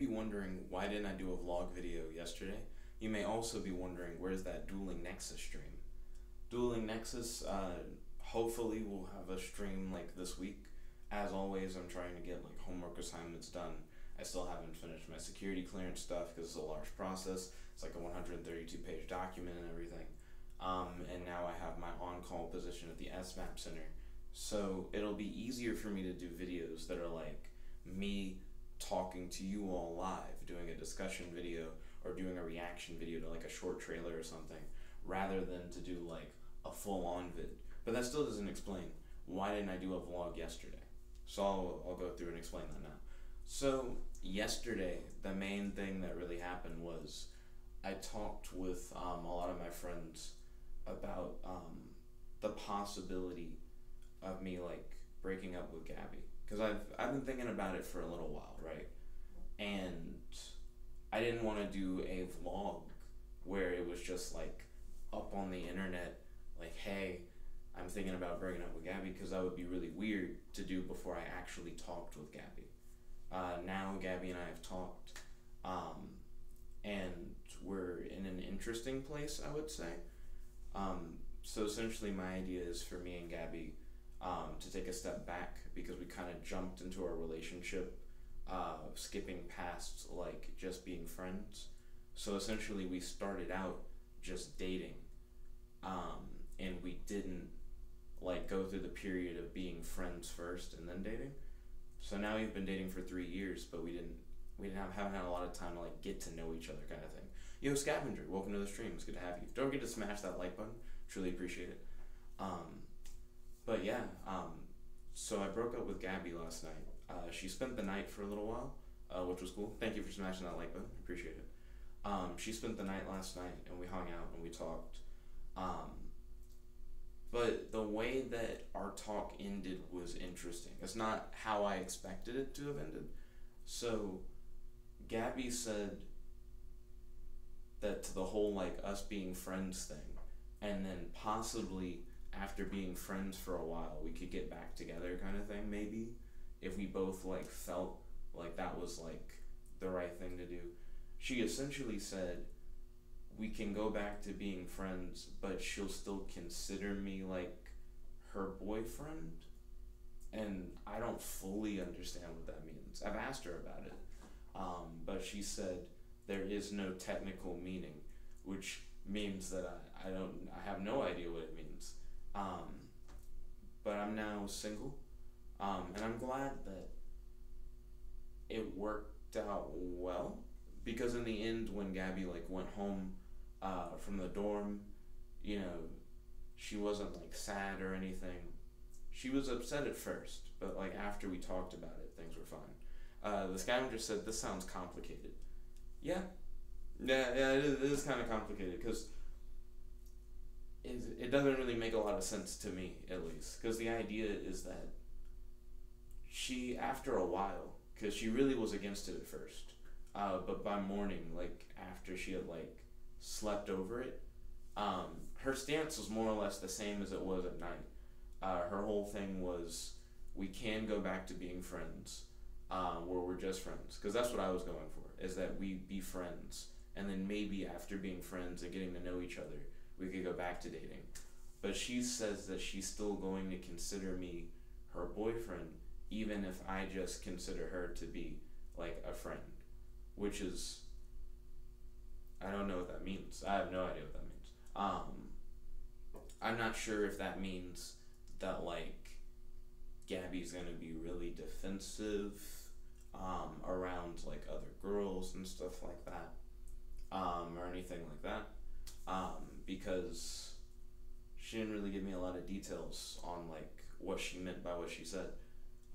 Be wondering why didn't I do a vlog video yesterday? You may also be wondering where's that Dueling Nexus stream? Dueling Nexus, hopefully we'll have a stream like this week. As always, I'm trying to get like homework assignments done. I still haven't finished my security clearance stuff because it's a large process. It's like a 132 page document and everything. And now I have my on-call position at the SMAP Center. So it'll be easier for me to do videos that are like me talking to you all live, doing a discussion video or doing a reaction video to like a short trailer or something, rather than to do like a full-on vid. But that still doesn't explain why didn't I do a vlog yesterday. So I'll go through and explain that now. So yesterday, the main thing that really happened was I talked with a lot of my friends about the possibility of me like breaking up with Gabby, because I've been thinking about it for a little while, right? And I didn't want to do a vlog where it was just like up on the internet, like, hey, I'm thinking about breaking up with Gabby, because that would be really weird to do before I actually talked with Gabby. Now Gabby and I have talked, and we're in an interesting place, I would say. So essentially my idea is for me and Gabby to take a step back, because we kind of jumped into our relationship, skipping past like just being friends. So essentially we started out just dating, and we didn't like go through the period of being friends first and then dating. So now we've been dating for 3 years, but haven't had a lot of time to like get to know each other, kind of thing. Yo, Scavenger, welcome to the stream. It's good to have you. Don't forget to smash that like button. Truly appreciate it. But yeah, so I broke up with Gabby last night. She spent the night for a little while, which was cool. Thank you for smashing that like button. Appreciate it. She spent the night last night, and we hung out and we talked. But the way that our talk ended was interesting. It's not how I expected it to have ended. So Gabby said that to the whole like us being friends thing, and then possibly after being friends for a while we could get back together, kind of thing, maybe, if we both like felt like that was like the right thing to do. She essentially said we can go back to being friends, but she'll still consider me like her boyfriend. And I don't fully understand what that means. I've asked her about it, but she said there is no technical meaning, which means that I have no idea what it means. But I'm now single, and I'm glad that it worked out well, because in the end, when Gabby like went home from the dorm, you know, she wasn't like sad or anything. She was upset at first, but like after we talked about it, things were fine. The scavenger said, this sounds complicated. Yeah, it is kind of complicated, because it doesn't really make a lot of sense to me, at least, because the idea is that she, after a while, because she really was against it at first, but by morning, like after she had like slept over it, her stance was more or less the same as it was at night. Her whole thing was, we can go back to being friends, where we're just friends, because that's what I was going for, is that we be friends, and then maybe after being friends and getting to know each other, we could go back to dating. But she says that she's still going to consider me her boyfriend, even if I just consider her to be like a friend, which is, I don't know what that means. I have no idea what that means. I'm not sure if that means that like Gabby's gonna be really defensive around like other girls and stuff like that, or anything like that, because she didn't really give me a lot of details on like what she meant by what she said.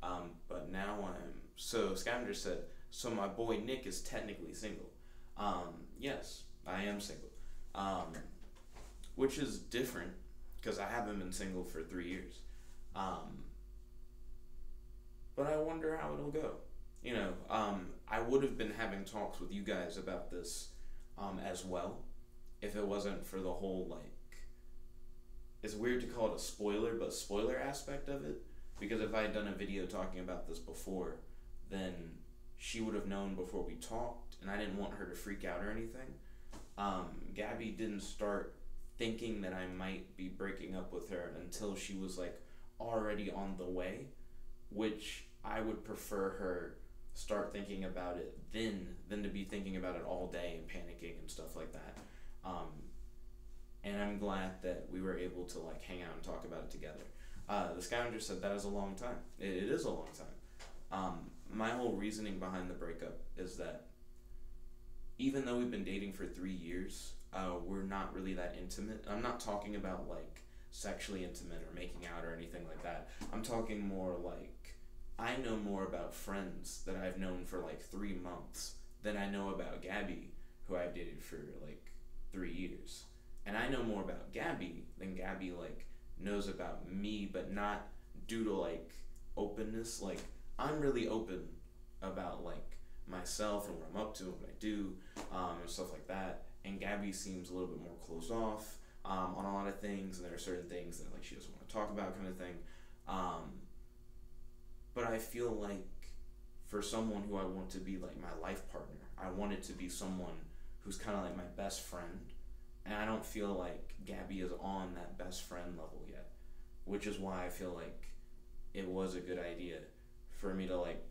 But now so Scavenger said, so my boy Nick is technically single. Yes, I am single, which is different, because I haven't been single for 3 years. But I wonder how it'll go. You know, I would have been having talks with you guys about this as well, if it wasn't for the whole like, it's weird to call it a spoiler, but spoiler aspect of it, because if I had done a video talking about this before, then she would have known before we talked, and I didn't want her to freak out or anything. Gabby didn't start thinking that I might be breaking up with her until she was like already on the way, which I would prefer her start thinking about it then than to be thinking about it all day and panicking and stuff like that. And I'm glad that we were able to like hang out and talk about it together. The scavenger said that is a long time. It is a long time. My whole reasoning behind the breakup is that even though we've been dating for 3 years, we're not really that intimate. I'm not talking about like sexually intimate or making out or anything like that. I'm talking more like I know more about friends that I've known for like 3 months than I know about Gabby, who I've dated for like 3 years. And I know more about Gabby than Gabby like knows about me, but not due to like openness. Like I'm really open about like myself and what I'm up to and what I do, and stuff like that. And Gabby seems a little bit more closed off on a lot of things, and there are certain things that like she doesn't want to talk about, kind of thing. But I feel like for someone who I want to be like my life partner, I want it to be someone who's kind of like my best friend. And I don't feel like Gabby is on that best friend level yet, which is why I feel like it was a good idea for me to like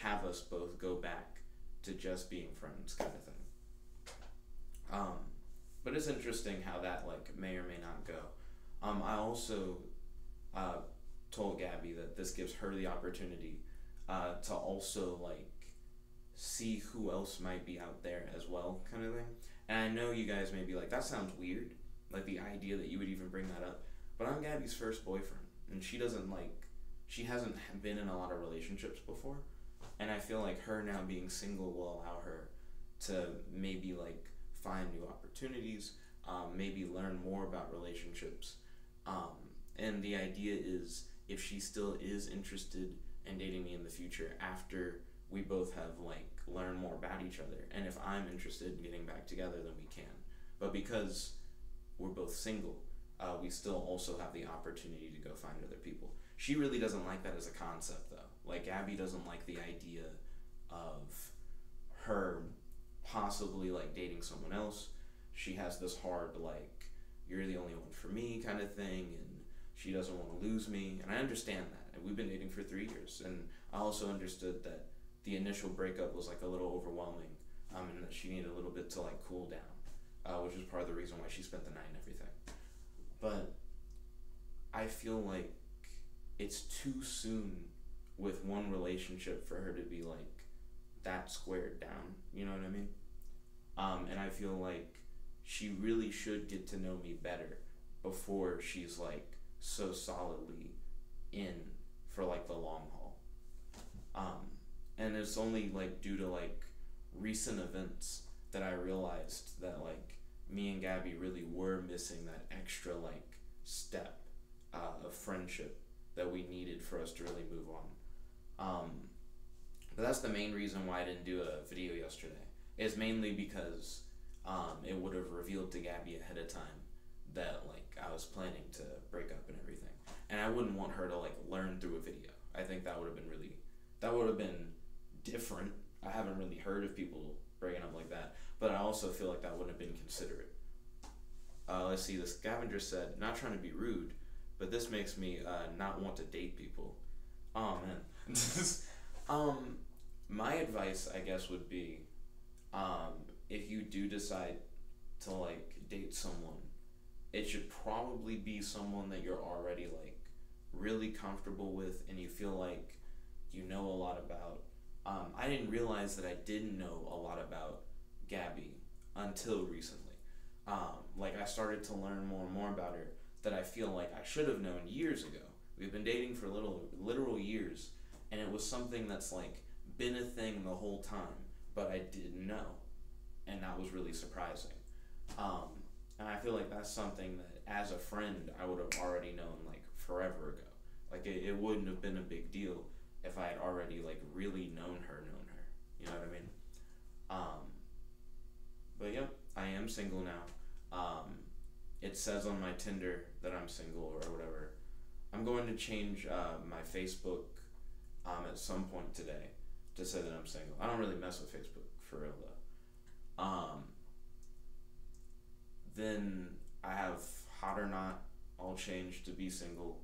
have us both go back to just being friends, kind of thing. But it's interesting how that like may or may not go. I also told Gabby that this gives her the opportunity to also like see who else might be out there as well, kind of thing. And I know you guys may be like, that sounds weird, like the idea that you would even bring that up. But I'm Gabby's first boyfriend, and she hasn't been in a lot of relationships before. And I feel like her now being single will allow her to maybe like find new opportunities, maybe learn more about relationships. And the idea is if she still is interested in dating me in the future after we both have like learned more about each other, and if I'm interested in getting back together, then we can. But because we're both single, we still also have the opportunity to go find other people. She really doesn't like that as a concept though. Like Gabby doesn't like the idea of her possibly like dating someone else. She has this hard like, you're the only one for me kind of thing, and she doesn't want to lose me, and I understand that. And we've been dating for 3 years, and I also understood that the initial breakup was like a little overwhelming, and that she needed a little bit to like cool down, which is part of the reason why she spent the night and everything. But I feel like it's too soon with one relationship for her to be like that squared down, you know what I mean? And I feel like she really should get to know me better before she's like so solidly in for like the long haul. And it's only like due to like recent events that I realized that like me and Gabby really were missing that extra like step of friendship that we needed for us to really move on. But that's the main reason why I didn't do a video yesterday. It's mainly because it would have revealed to Gabby ahead of time that like I was planning to break up and everything, and I wouldn't want her to like learn through a video. I think that would have been different. I haven't really heard of people breaking up like that, but I also feel like that wouldn't have been considerate. Let's see, the scavenger said, not trying to be rude, but this makes me not want to date people. Oh man. My advice, I guess, would be if you do decide to like date someone, it should probably be someone that you're already like really comfortable with and you feel like you know a lot about. I didn't realize that I didn't know a lot about Gabby until recently. Like I started to learn more and more about her that I feel like I should have known years ago. We've been dating for literal years, and it was something that's like been a thing the whole time, but I didn't know, and that was really surprising. And I feel like that's something that as a friend I would have already known like forever ago. Like it wouldn't have been a big deal if I had already like really known her. You know what I mean? But yep, I am single now. It says on my Tinder that I'm single or whatever. I'm going to change my Facebook at some point today to say that I'm single. I don't really mess with Facebook for real though. Then I have Hot or Not, I'll change to be single,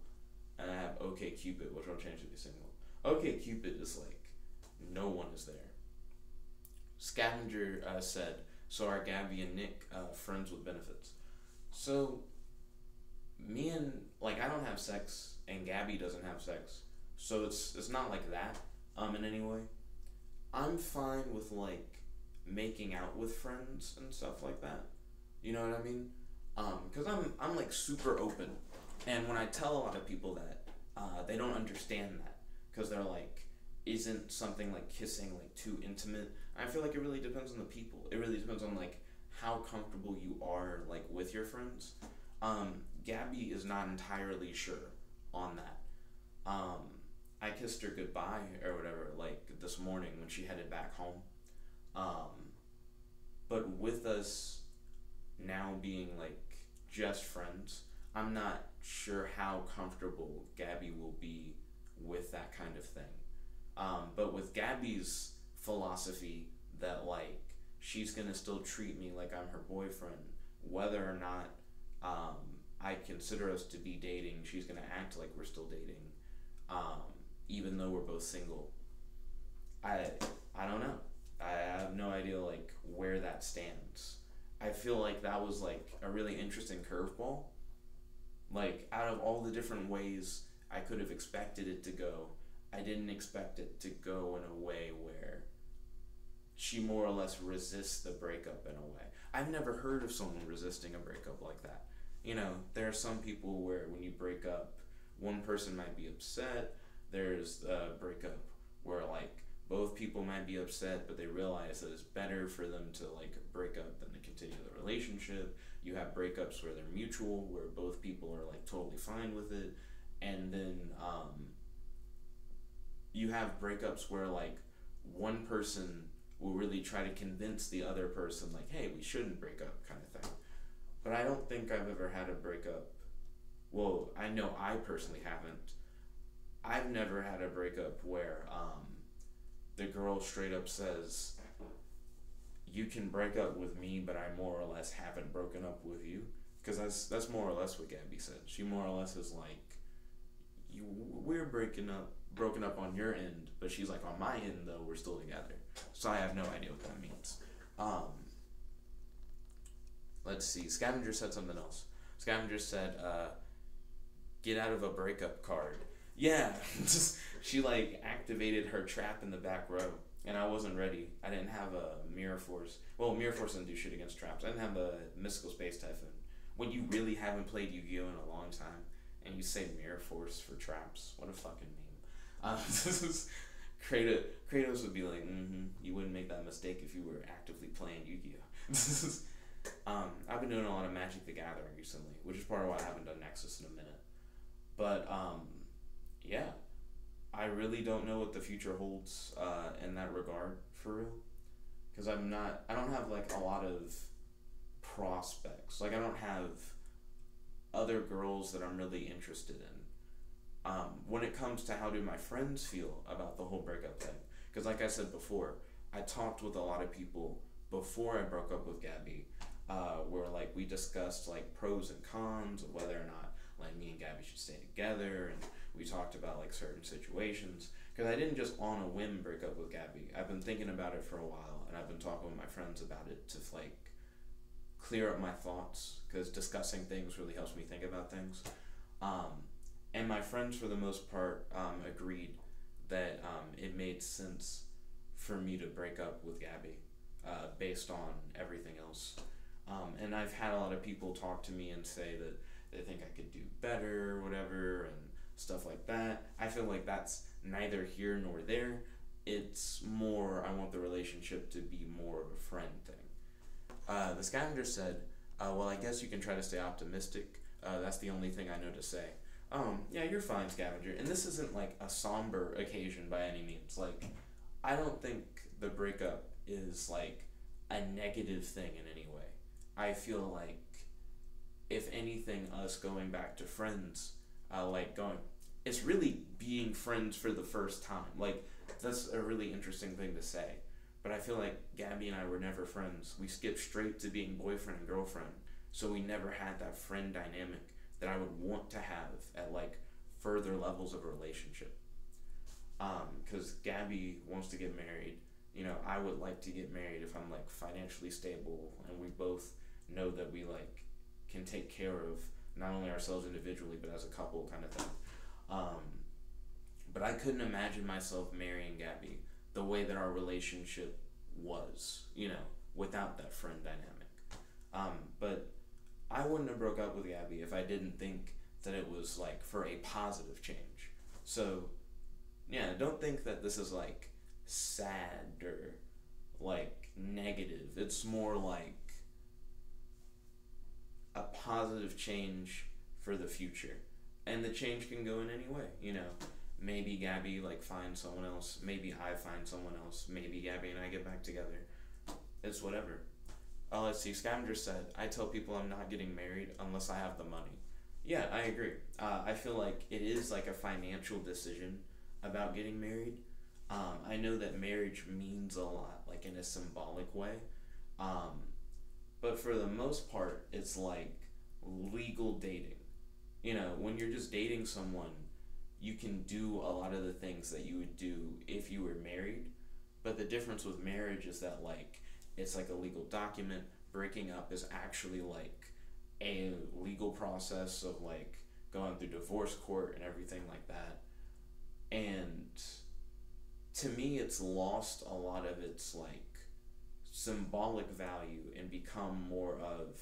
and I have OK Cupid, which I'll change to be single. OK Cupid is like no one is there. Scavenger said, so are Gabby and Nick friends with benefits? So me and like I don't have sex and Gabby doesn't have sex, so it's not like that in any way. I'm fine with like making out with friends and stuff like that. You know what I mean? Because I'm like super open, and when I tell a lot of people that, they don't understand that because they're like, isn't something like kissing like too intimate? I feel like it really depends on the people. It really depends on like how comfortable you are like with your friends. Gabby is not entirely sure on that. I kissed her goodbye or whatever like this morning when she headed back home. But with us now being like just friends, I'm not sure how comfortable Gabby will be with that kind of thing. But with Gabby's philosophy that like she's gonna still treat me like I'm her boyfriend, whether or not I consider us to be dating, she's gonna act like we're still dating, even though we're both single. I don't know. I have no idea like where that stands. I feel like that was like a really interesting curveball. Like out of all the different ways I could have expected it to go, I didn't expect it to go in a way where she more or less resists the breakup in a way. I've never heard of someone resisting a breakup like that. You know, there are some people where when you break up, one person might be upset. There's a breakup where like both people might be upset, but they realize that it's better for them to like break up than to continue the relationship. You have breakups where they're mutual, where both people are like totally fine with it. And then you have breakups where like one person will really try to convince the other person like, hey, we shouldn't break up kind of thing. But I don't think I've ever had a breakup. Well, I know I personally haven't. I've never had a breakup where the girl straight up says, you can break up with me, but I more or less haven't broken up with you. Because that's more or less what Gabby said. She more or less is like, we're broken up on your end, but she's like, on my end though, we're still together. So I have no idea what that means. Let's see. Scavenger said something else. Scavenger said, get out of a breakup card. Yeah, she like activated her trap in the back row, and I wasn't ready. I didn't have a Mirror Force. Well, Mirror Force doesn't do shit against traps. I didn't have a Mystical Space Typhoon. When you really haven't played Yu-Gi-Oh in a long time, and you say Mirror Force for traps, what a fucking meme. Kratos would be like, you wouldn't make that mistake if you were actively playing Yu-Gi-Oh. I've been doing a lot of Magic the Gathering recently, which is part of why I haven't done Nexus in a minute. But, yeah, I really don't know what the future holds in that regard, for real. Because I don't have, like, a lot of prospects. Like, I don't have other girls that I'm really interested in. When it comes to how do my friends feel about the whole breakup thing. Because like I said before, I talked with a lot of people before I broke up with Gabby, where like we discussed like pros and cons of whether or not like me and Gabby should stay together, and we talked about like certain situations. Because I didn't just on a whim break up with Gabby. I've been thinking about it for a while, and I've been talking with my friends about it to like clear up my thoughts, because discussing things really helps me think about things. And my friends, for the most part, agreed that it made sense for me to break up with Gabby based on everything else. And I've had a lot of people talk to me and say that they think I could do better or whatever and stuff like that. I feel like that's neither here nor there. It's more, I want the relationship to be more of a friend thing. The Scavenger said, well, I guess you can try to stay optimistic. That's the only thing I know to say. Yeah, you're fine, Scavenger. And this isn't like a somber occasion by any means. Like, I don't think the breakup is like a negative thing in any way. I feel like, if anything, us going back to friends, it's really being friends for the first time. Like, That's a really interesting thing to say. But I feel like Gabby and I were never friends. We skipped straight to being boyfriend and girlfriend. So we never had that friend dynamic that I would want to have at like further levels of a relationship. Because Gabby wants to get married. You know, I would like to get married if I'm like financially stable and we both know that we like can take care of not only ourselves individually but as a couple kind of thing. Um, but I couldn't imagine myself marrying Gabby the way that our relationship was, you know, without that friend dynamic. But I wouldn't have broke up with Gabby if I didn't think that it was like for a positive change. So yeah, don't think that this is like sad or like negative. It's more like a positive change for the future. And the change can go in any way, you know. Maybe Gabby like finds someone else, maybe I find someone else, maybe Gabby and I get back together. It's whatever. Oh, let's see. Scavenger said, I tell people I'm not getting married unless I have the money. Yeah, I agree. I feel like it is like a financial decision about getting married. I know that marriage means a lot, like in a symbolic way. Um, but for the most part, it's like legal dating. You know, when you're just dating someone, you can do a lot of the things that you would do if you were married. But the difference with marriage is that like it's like a legal document. Breaking up is actually like a legal process of like going through divorce court and everything like that. And to me, it's lost a lot of its like symbolic value and become more of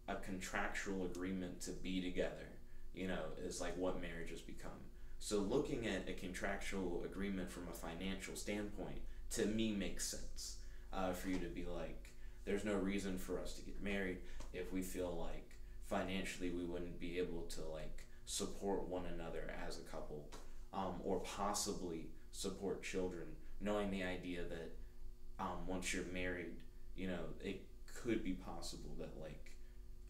a contractual agreement to be together, you know, is like what marriage has become. So looking at a contractual agreement from a financial standpoint, to me, makes sense. For you to be like, there's no reason for us to get married if we feel like financially we wouldn't be able to like support one another as a couple, or possibly support children, knowing the idea that once you're married, you know, it could be possible that like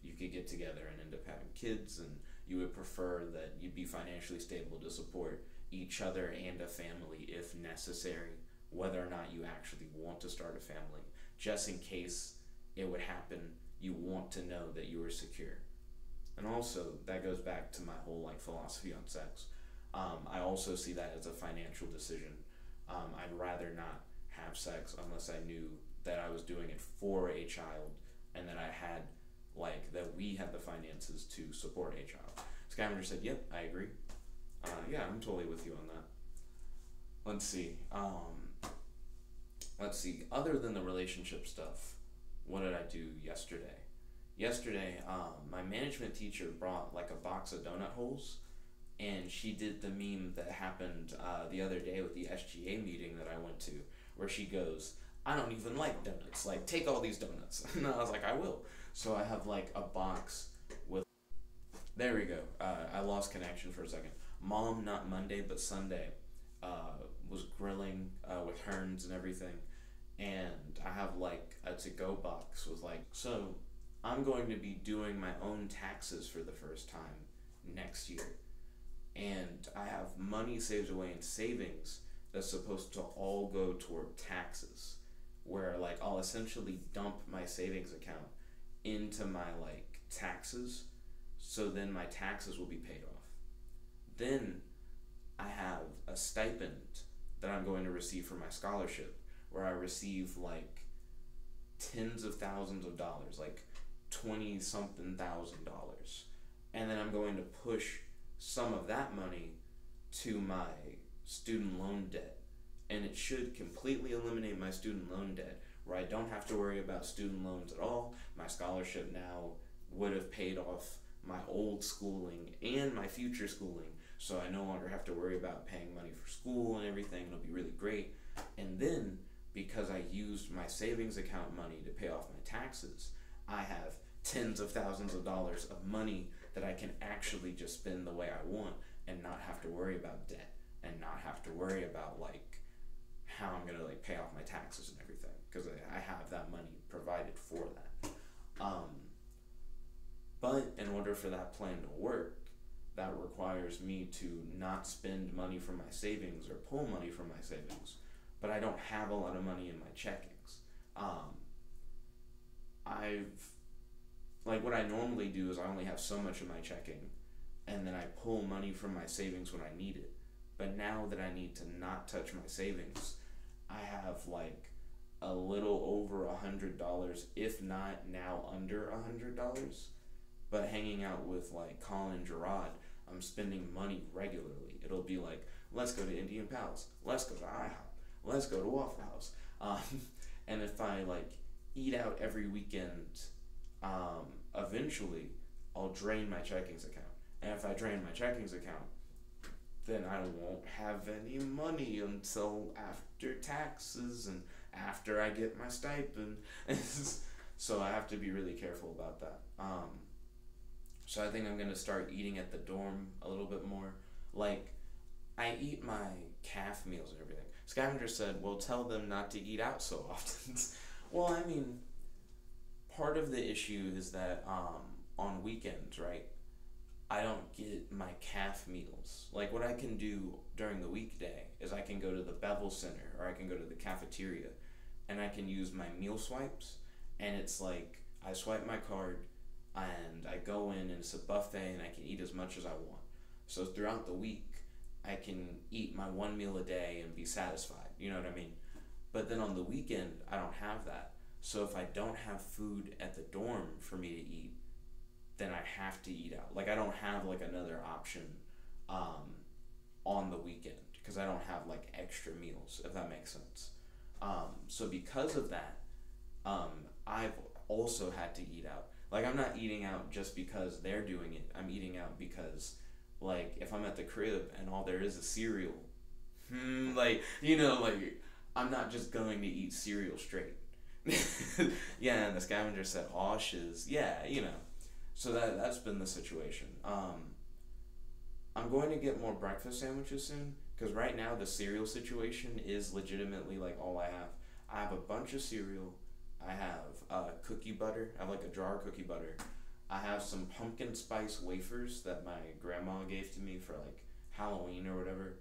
you could get together and end up having kids, and you would prefer that you'd be financially stable to support each other and a family if necessary, whether or not you actually want to start a family. Just in case it would happen, you want to know that you are secure. And also, that goes back to my whole like philosophy on sex. I also see that as a financial decision. I'd rather not have sex unless I knew that I was doing it for a child and that I had like that we had the finances to support a child. Scavenger said, "Yep, I agree." Yeah, I'm totally with you on that. Let's see. Let's see. Other than the relationship stuff, what did I do yesterday? Yesterday, my management teacher brought like a box of donut holes, and she did the meme that happened the other day with the SGA meeting that I went to, where she goes, "I don't even like donuts. Like, take all these donuts." And I was like, "I will." So I have like a box with. There we go. I lost connection for a second. Mom, not Monday but Sunday, was grilling with Hearns and everything, and I have like a to-go box with like. So I'm going to be doing my own taxes for the first time next year, and I have money saved away in savings that's supposed to all go toward taxes, where like I'll essentially dump my savings account into my like taxes, so then my taxes will be paid off. Then I have a stipend that I'm going to receive for my scholarship, where I receive like tens of thousands of dollars, like 20 something thousand dollars. And then I'm going to push some of that money to my student loan debt. And it should completely eliminate my student loan debt, where I don't have to worry about student loans at all. My scholarship now would have paid off my old schooling and my future schooling, so I no longer have to worry about paying money for school and everything. It'll be really great. And then, because I used my savings account money to pay off my taxes, I have tens of thousands of dollars of money that I can actually just spend the way I want and not have to worry about debt and not have to worry about like how I'm gonna like pay off my taxes and everything, because I have that money provided for that. But in order for that plan to work, that requires me to not spend money from my savings or pull money from my savings, but I don't have a lot of money in my checkings. Um, I've like what I normally do is I only have so much in my checking, and then I pull money from my savings when I need it. But now that I need to not touch my savings, I have like a little over $100, if not now under $100. But hanging out with like Colin and Gerard, I'm spending money regularly. It'll be like, let's go to Indian Palace, let's go to IHOP, let's go to Waffle House. And if I like eat out every weekend, eventually I'll drain my checkings account. And if I drain my checkings account, then I won't have any money until after taxes and after I get my stipend. So I have to be really careful about that. So I think I'm gonna start eating at the dorm a little bit more. Like, I eat my calf meals and everything. Scavenger said, well, tell them not to eat out so often. Well, I mean, part of the issue is that on weekends, right, I don't get my calf meals. Like, what I can do during the weekday is I can go to the Bevel Center or I can go to the cafeteria and I can use my meal swipes, and it's like I swipe my card and I go in and it's a buffet and I can eat as much as I want. So throughout the week, I can eat my one meal a day and be satisfied. You know what I mean? But then on the weekend, I don't have that. So if I don't have food at the dorm for me to eat, then I have to eat out. Like, I don't have like another option on the weekend because I don't have like extra meals, if that makes sense. So because of that, I've also had to eat out. Like, I'm not eating out just because they're doing it. I'm eating out because, like, if I'm at the crib and all there is cereal, like, you know, like, I'm not just going to eat cereal straight. Yeah, and the scavenger said, aw, shiz. Yeah, you know. So that's been the situation. I'm going to get more breakfast sandwiches soon, because right now the cereal situation is legitimately, like, all I have. I have a bunch of cereal. I have cookie butter. I have like a jar of cookie butter. I have some pumpkin spice wafers that my grandma gave to me for like Halloween or whatever.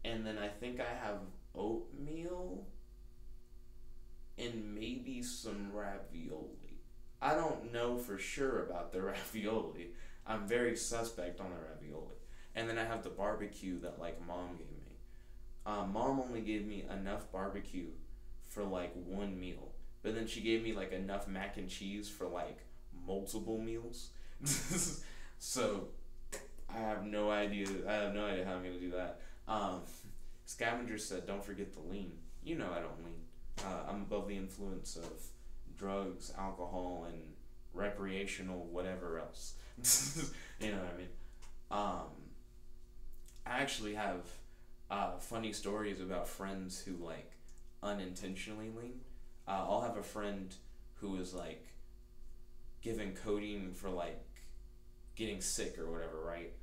And then I think I have oatmeal and maybe some ravioli. I don't know for sure about the ravioli. I'm very suspect on the ravioli. And then I have the barbecue that like mom gave me. Mom only gave me enough barbecue for like one meal, but then she gave me like enough mac and cheese for like multiple meals. So I have no idea. I have no idea how I'm gonna do that. Scavenger said, "Don't forget the lean." You know I don't lean. I'm above the influence of drugs, alcohol, and recreational whatever else. You know what I mean? I actually have funny stories about friends who like unintentionally lean. I'll have a friend who is like given codeine for like getting sick or whatever, right?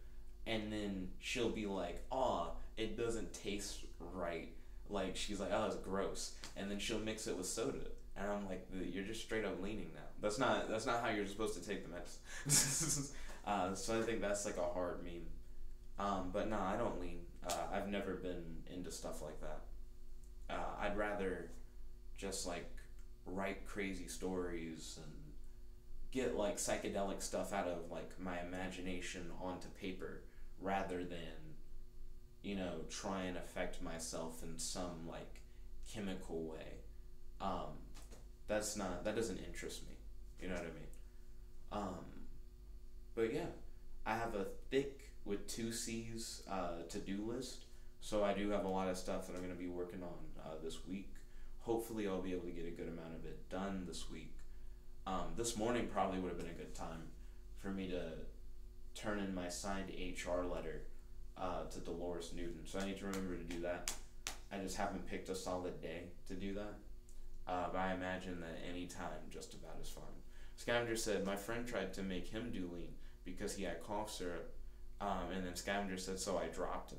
And then she'll be like, "Oh, it doesn't taste right." Like, she's like, "Oh, it's gross," and then she'll mix it with soda, and I'm like, "You're just straight up leaning now. That's not how you're supposed to take the medicine." So I think that's like a hard meme. But no, I don't lean. I've never been into stuff like that. I'd rather just like write crazy stories and get like psychedelic stuff out of like my imagination onto paper rather than, you know, try and affect myself in some like chemical way. That doesn't interest me. You know what I mean? But yeah, I have a thick with 2 C's to-do list. So I do have a lot of stuff that I'm going to be working on this week. Hopefully I'll be able to get a good amount of it done this week. This morning probably would have been a good time for me to turn in my signed HR letter to Dolores Newton. So I need to remember to do that. I just haven't picked a solid day to do that. But I imagine that any time just about is fine. Scavenger said, my friend tried to make him do lean because he had cough syrup. And then Scavenger said, so I dropped him.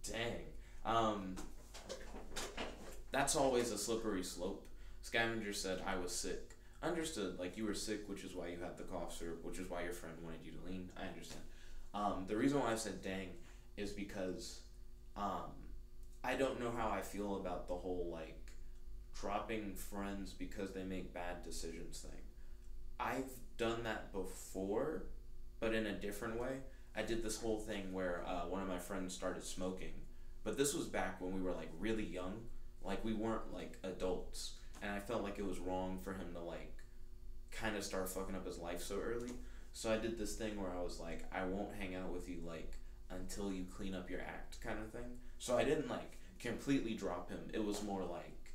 Dang. That's always a slippery slope. Scavenger said, I was sick. Understood. Like you were sick, which is why you had the cough syrup, which is why your friend wanted you to lean. I understand. The reason why I said dang is because um, I don't know how I feel about the whole like dropping friends because they make bad decisions thing. I've done that before, but in a different way. I did this whole thing where one of my friends started smoking, but this was back when we were like really young, like we weren't like adults, and I felt like it was wrong for him to like kind of start fucking up his life so early. So I did this thing where I was like, I won't hang out with you like until you clean up your act, kind of thing. So I didn't like completely drop him. It was more like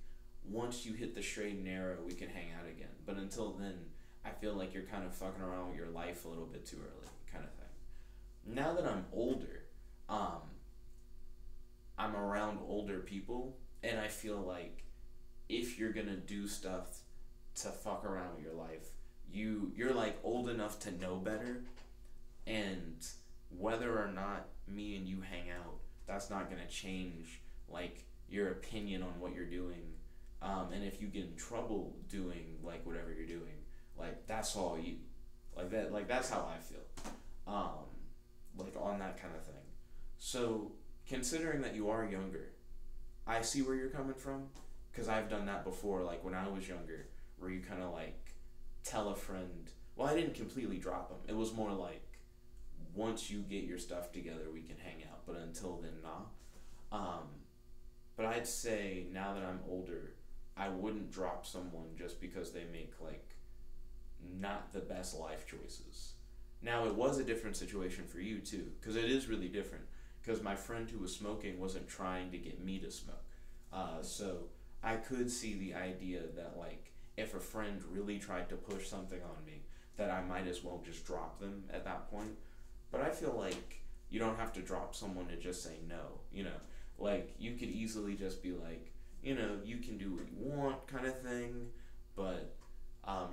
once you hit the straight and narrow, we can hang out again. But until then, I feel like you're kind of fucking around with your life a little bit too early, kind of thing. Now that I'm older, um, I'm around older people, and I feel like if you're gonna do stuff to fuck around with your life, you're like old enough to know better, and whether or not me and you hang out, that's not gonna change like your opinion on what you're doing. And if you get in trouble doing like whatever you're doing, like that's all you, like that, like that's how I feel, like on that kind of thing. So considering that you are younger, I see where you're coming from, because I've done that before, like when I was younger, where you kind of like tell a friend, well, I didn't completely drop them. It was more like, once you get your stuff together, we can hang out, but until then, nah. But I'd say now that I'm older, I wouldn't drop someone just because they make like not the best life choices. Now, it was a different situation for you too, because it is really different. Because my friend who was smoking wasn't trying to get me to smoke. So I could see the idea that like if a friend really tried to push something on me, that I might as well just drop them at that point. But I feel like you don't have to drop someone to just say no, you know? Like you could easily just be like, you know, you can do what you want kind of thing, but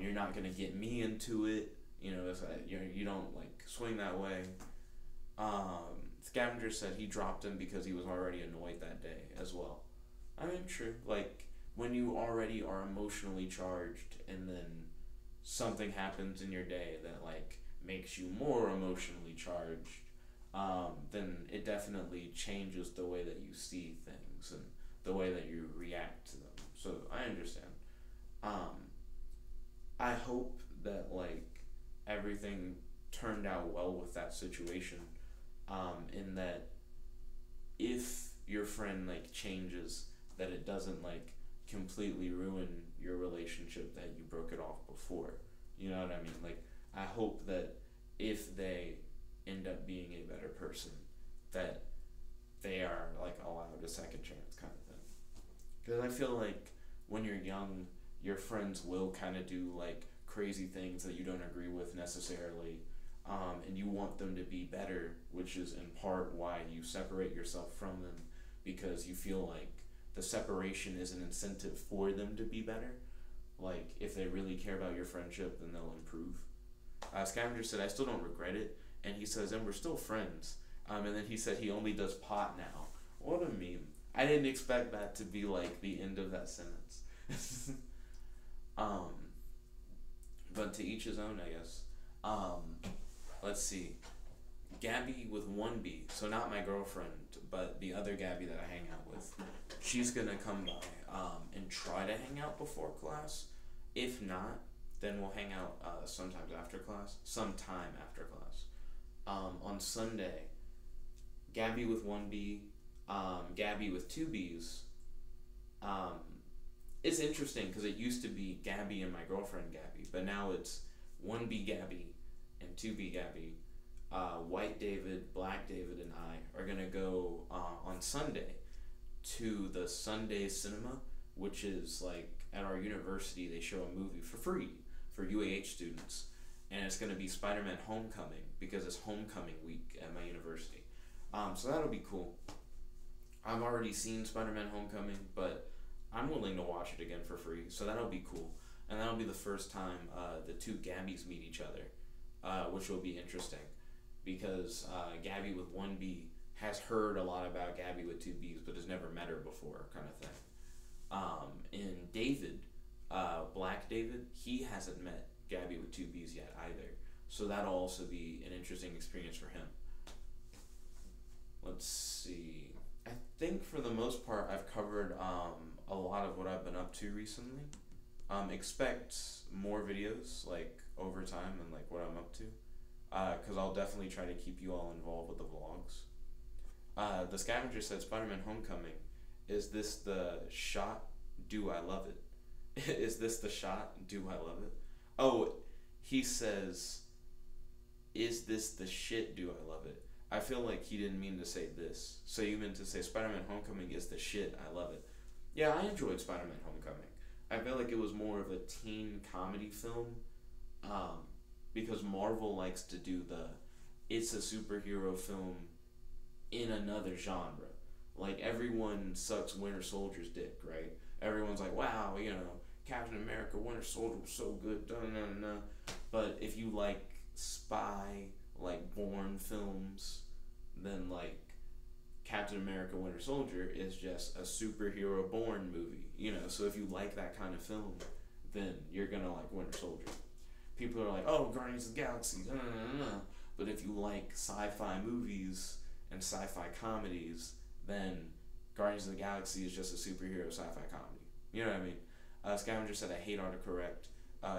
you're not gonna get me into it. You know, if you don't like swing that way. Scavenger said he dropped him because he was already annoyed that day as well. I mean, true. Like when you already are emotionally charged, and then something happens in your day that like makes you more emotionally charged, then it definitely changes the way that you see things and the way that you react to them. So I understand. I hope that like everything turned out well with that situation. In that if your friend like changes, that it doesn't like completely ruin your relationship that you broke it off before. You know what I mean? Like I hope that if they end up being a better person, that they are like allowed a second chance kind of thing. Because I feel like when you're young, your friends will kind of do like crazy things that you don't agree with necessarily, and you want them to be better, which is in part why you separate yourself from them, because you feel like the separation is an incentive for them to be better. Like if they really care about your friendship, then they'll improve. Scavenger said, I still don't regret it, and he says, and we're still friends. And then he said he only does pot now. What a meme. I didn't expect that to be like the end of that sentence. But to each his own, I guess. Let's see. Gabby with one B, so not my girlfriend, but the other Gabby that I hang out with. She's gonna come by and try to hang out before class. If not, then we'll hang out sometime after class. On Sunday, Gabby with one B, Gabby with two B's. It's interesting because it used to be Gabby and my girlfriend Gabby, but now it's 1B Gabby and 2B Gabby. White David, Black David, and I are gonna go on Sunday to the Sunday Cinema, which is like at our university. They show a movie for free for UAH students, and it's gonna be Spider-Man: Homecoming because it's homecoming week at my university. So that'll be cool. I've already seen Spider-Man: Homecoming, but I'm willing to watch it again for free, so that'll be cool. And that'll be the first time the two Gabbys meet each other, which will be interesting, because Gabby with 1B has heard a lot about Gabby with 2Bs, but has never met her before, kind of thing. And David, Black David, he has So that'll also be an interesting experience for him. Let's see. I think for the most part, I've covered a lot of what I've been up to recently. Expect more videos like over time and like what I'm up to, because I'll definitely try to keep you all involved with the vlogs. The scavenger said Spider-Man Homecoming. Is this the shot? Do I love it? Is this the shot? Do I love it? Oh, he says, is this the shit? Do I love it? I feel like he didn't mean to say this. So you meant to say Spider-Man Homecoming is the shit. I love it. Yeah, I enjoyed Spider-Man Homecoming. I felt like it was more of a teen comedy film, because Marvel likes to do it's a superhero film in another genre. Like, everyone sucks Winter Soldier's dick, right? Everyone's like, wow, Captain America, Winter Soldier was so good, da-na-na-na. But if you like spy, like Bourne films, then like Captain America Winter Soldier is just a superhero Bourne movie, so if you like that kind of film, then you're gonna like Winter Soldier. People are like, oh, Guardians of the Galaxy, but if you like sci-fi movies and sci-fi comedies, then Guardians of the Galaxy is just a superhero sci-fi comedy. You know what I mean? Scavenger said, I hate autocorrect.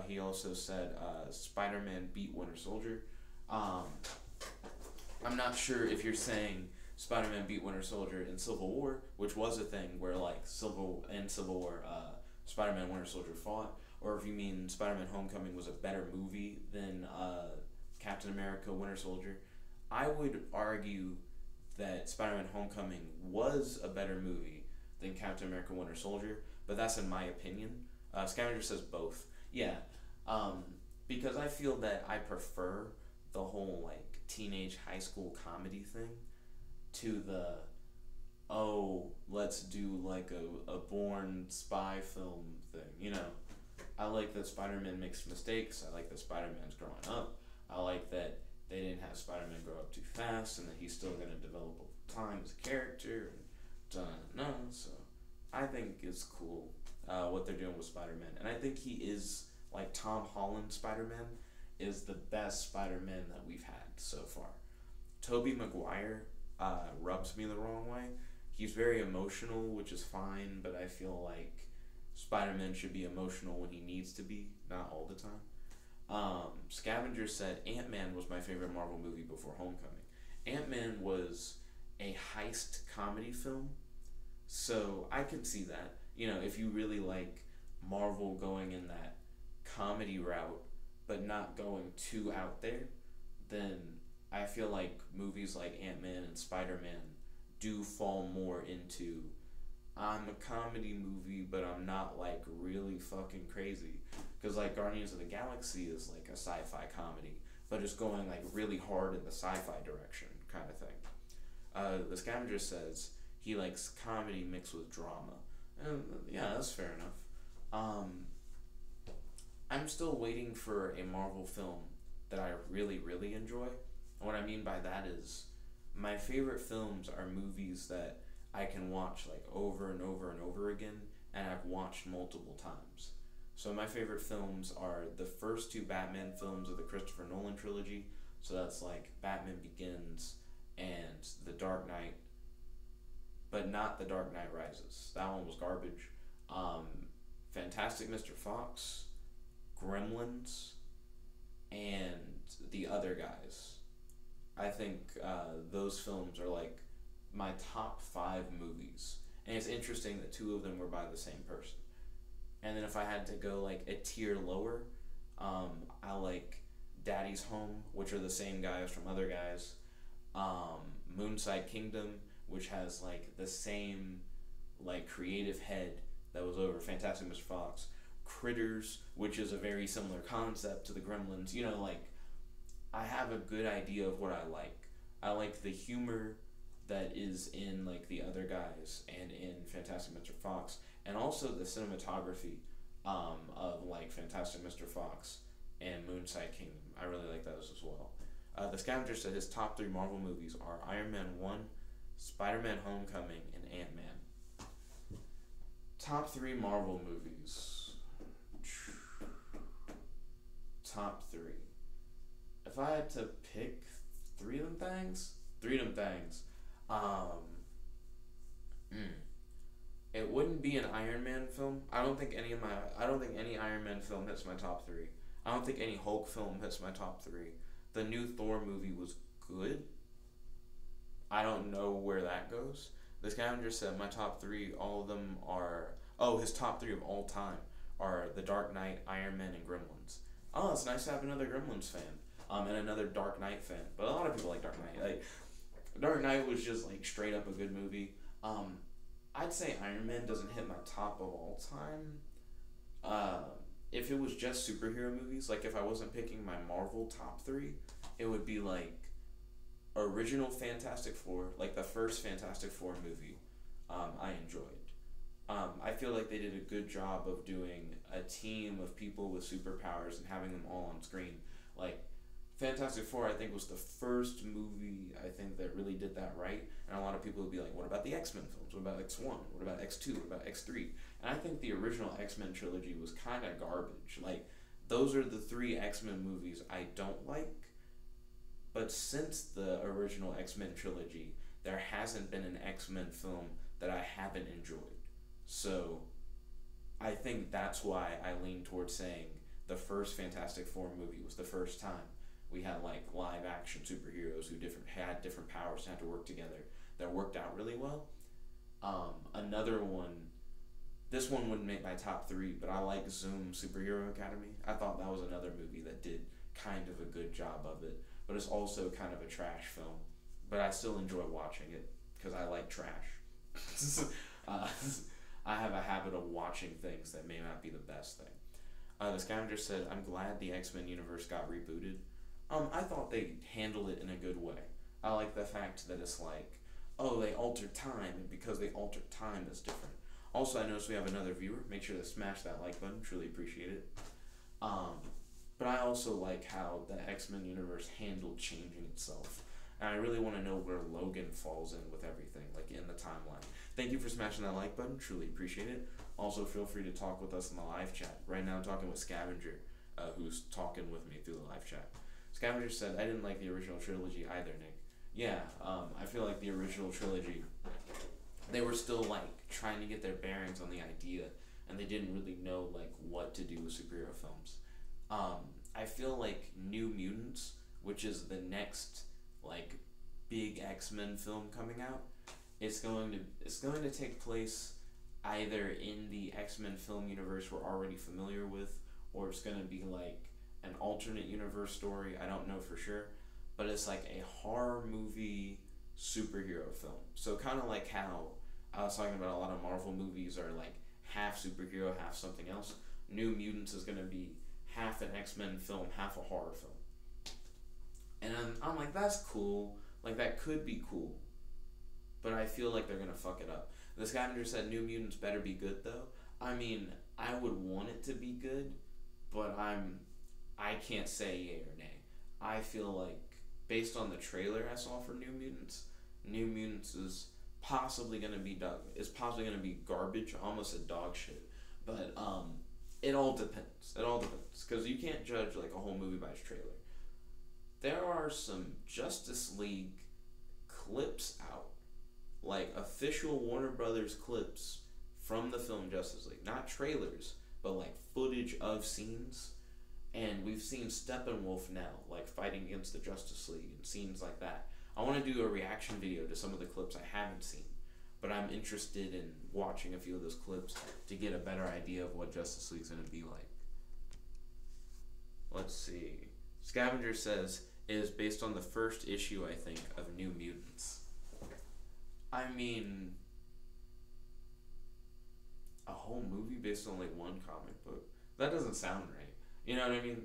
He also said Spider-Man beat Winter Soldier. I'm not sure if you're saying Spider-Man beat Winter Soldier in Civil War, which was a thing where like Civil War, Spider-Man Winter Soldier fought, or if you mean Spider-Man Homecoming was a better movie than Captain America Winter Soldier. I would argue that Spider-Man Homecoming was a better movie than Captain America Winter Soldier, but that's in my opinion. Scavenger says both. Yeah, because I feel that I prefer the whole like teenage high school comedy thing to the, oh, let's do like a Bourne spy film thing, I like that Spider-Man makes mistakes. I like that Spider-Man's growing up. I like that they didn't have Spider-Man grow up too fast and that he's still going to develop over time as a character. So I think it's cool what they're doing with Spider-Man. And I think he is, like Tom Holland Spider-Man, is the best Spider-Man that we've had so far. Tobey Maguire rubs me the wrong way. He's very emotional, which is fine, but I feel like Spider-Man should be emotional when he needs to be, not all the time. Scavenger said Ant-Man was my favorite Marvel movie before Homecoming. Ant-Man was a heist comedy film, so I can see that. If you really like Marvel going in that comedy route, but not going too out there, then I feel like movies like Ant-Man and Spider-Man do fall more into, I'm a comedy movie, but I'm not like really fucking crazy. Because like Guardians of the Galaxy is like a sci-fi comedy, but it's going like really hard in the sci-fi direction kind of thing. The Scavenger says he likes comedy mixed with drama. And yeah, that's fair enough. I'm still waiting for a Marvel film that I really, really enjoy. And what I mean by that is my favorite films are movies that I can watch like over and over and over again, and I've watched multiple times. So my favorite films are the first two Batman films of the Christopher Nolan trilogy. So that's like Batman Begins and The Dark Knight, but not The Dark Knight Rises. That one was garbage. Fantastic Mr. Fox, Gremlins, and The Other Guys. I think those films are like my top 5 movies. And it's interesting that 2 of them were by the same person. And then if I had to go like a tier lower, I like Daddy's Home, which are the same guys from Other Guys. Moonside Kingdom, which has like the same like creative head that was over Fantastic Mr. Fox. Critters, which is a very similar concept to the Gremlins. Like I have a good idea of what I like. I like the humor that is in like The Other Guys and in Fantastic Mr. Fox, and also the cinematography of like Fantastic Mr. Fox and Moonside Kingdom. I really like those as well. The Scavenger said his top 3 Marvel movies are Iron Man 1, Spider-Man Homecoming, and Ant-Man. Top 3 Marvel movies. Top 3. if I had to pick three of them things, um, mm, it wouldn't be an Iron Man film. I don't think any Iron Man film hits my top three. I don't think any Hulk film hits my top three. The new Thor movie was good. I don't know where that goes. This guy just said my top three. All of them are. Oh, his top three of all time are The Dark Knight, Iron Man, and Gremlins. Oh, it's nice to have another Gremlins fan. And another Dark Knight fan. But a lot of people like Dark Knight. Like Dark Knight was just like straight up a good movie. I'd say Iron Man doesn't hit my top of all time. If it was just superhero movies, like if I wasn't picking my Marvel top three, it would be like original Fantastic Four, like the first Fantastic Four movie. I enjoyed. I feel like they did a good job of doing a team of people with superpowers and having them all on screen. Like Fantastic Four, I think, was the first movie I think that really did that right. And a lot of people would be like, "What about the X-Men films? What about X1? What about X2? What about X3?" And I think the original X-Men trilogy was kind of garbage. Like those are the three X-Men movies I don't like. But since the original X-Men trilogy, there hasn't been an X-Men film that I haven't enjoyed. So I think that's why I lean towards saying the first Fantastic Four movie was the first time we had like live action superheroes who had different powers and had to work together that worked out really well. Another one, this one wouldn't make my top three, but I like Zoom Superhero Academy. I thought that was another movie that did kind of a good job of it, but it's also kind of a trash film. But I still enjoy watching it because I like trash. I have a habit of watching things that may not be the best thing. The scavenger said, "I'm glad the X-Men universe got rebooted." I thought they handled it in a good way. I like the fact that it's like, oh, they altered time, and because they altered time, it's different. Also, I noticed we have another viewer. Make sure to smash that like button. Truly appreciate it. But I also like how the X-Men universe handled changing itself. And I really want to know where Logan falls in with everything, like in the timeline. Thank you for smashing that like button. Truly appreciate it. Also, feel free to talk with us in the live chat. Right now, I'm talking with Scavenger, who's talking with me through the live chat. Scavenger said, "I didn't like the original trilogy either, Nick." Yeah, I feel like the original trilogy, they were still like trying to get their bearings on the idea, and they didn't really know like what to do with superhero films. I feel like New Mutants, which is the next like big X-Men film coming out, it's going to take place either in the X-Men film universe we're already familiar with, or it's going to be like an alternate universe story. I don't know for sure, but it's like a horror movie superhero film. So kind of like how I was talking about, a lot of Marvel movies are like half superhero, half something else. New Mutants is going to be half an X-Men film, half a horror film. And I'm like, that's cool. Like, that could be cool. But I feel like they're going to fuck it up. The scavenger said New Mutants better be good, though. I mean, I would want it to be good, but I can't say yay or nay. I feel like, based on the trailer I saw for New Mutants is possibly going to be garbage, almost a dog shit. But it all depends. It all depends, because you can't judge like a whole movie by its trailer. There are some Justice League clips out, like official Warner Brothers clips from the film Justice League, not trailers, but like footage of scenes. And we've seen Steppenwolf now, like fighting against the Justice League and scenes like that. I want to do a reaction video to some of the clips I haven't seen, but I'm interested in watching a few of those clips to get a better idea of what Justice League's going to be like. Let's see. Scavenger says it is based on the first issue, I think, of New Mutants. I mean, a whole movie based on like one comic book? That doesn't sound right. You know what I mean?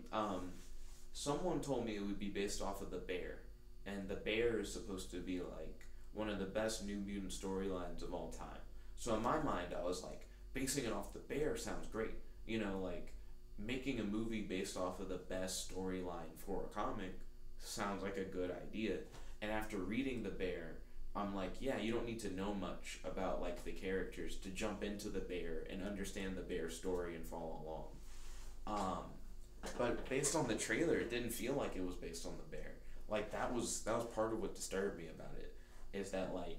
Someone told me it would be based off of The Bear, and The Bear is supposed to be like one of the best New Mutant storylines of all time. So in my mind, I was like, basing it off The Bear sounds great. You know, like making a movie based off of the best storyline for a comic sounds like a good idea. And after reading The Bear, I'm like, yeah, you don't need to know much about like the characters to jump into The Bear and understand The Bear story and follow along. But based on the trailer, it didn't feel like it was based on the bear. Like that was part of what disturbed me about it, is that like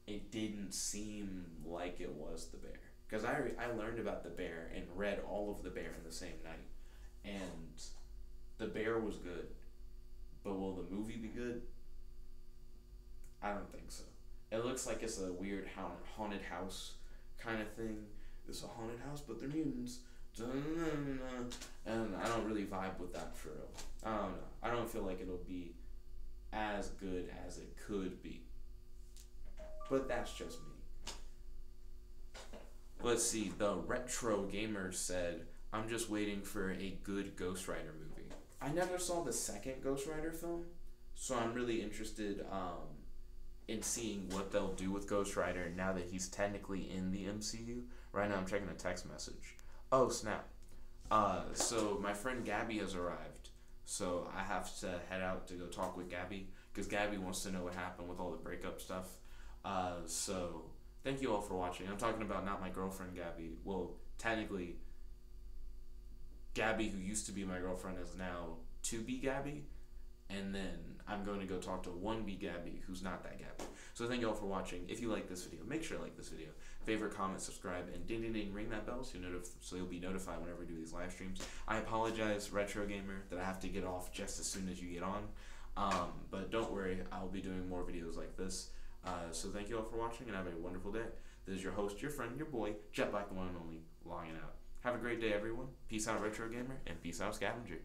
it didn't seem like it was the bear. Because I learned about the bear and read all of the bear in the same night, and the bear was good, but will the movie be good? I don't think so. It looks like it's a weird haunted house kind of thing. It's a haunted house, but they're mutants. And I don't really vibe with that for real. I don't know. I don't feel like it'll be as good as it could be. But that's just me. Let's see. The Retro Gamer said, I'm just waiting for a good Ghost Rider movie. I never saw the second Ghost Rider film, so I'm really interested in seeing what they'll do with Ghost Rider now that he's technically in the MCU. Right now I'm checking a text message. Oh, snap. So my friend Gabby has arrived. So I have to head out to go talk with Gabby, because Gabby wants to know what happened with all the breakup stuff. So thank you all for watching. I'm talking about not my girlfriend Gabby. Well, technically, Gabby, who used to be my girlfriend, is now to be Gabby. And then I'm going to go talk to 1B Gabby, who's not that Gabby. So thank you all for watching. If you like this video, make sure to like this video. Favorite, comment, subscribe, and ding ding ding, ring that bell so you'll be notified whenever we do these live streams. I apologize, Retro Gamer, that I have to get off just as soon as you get on. But don't worry, I'll be doing more videos like this. So thank you all for watching, and have a wonderful day. This is your host, your friend, your boy, Jet Black, the one and only, logging out. Have a great day, everyone. Peace out, Retro Gamer, and peace out, Scavenger.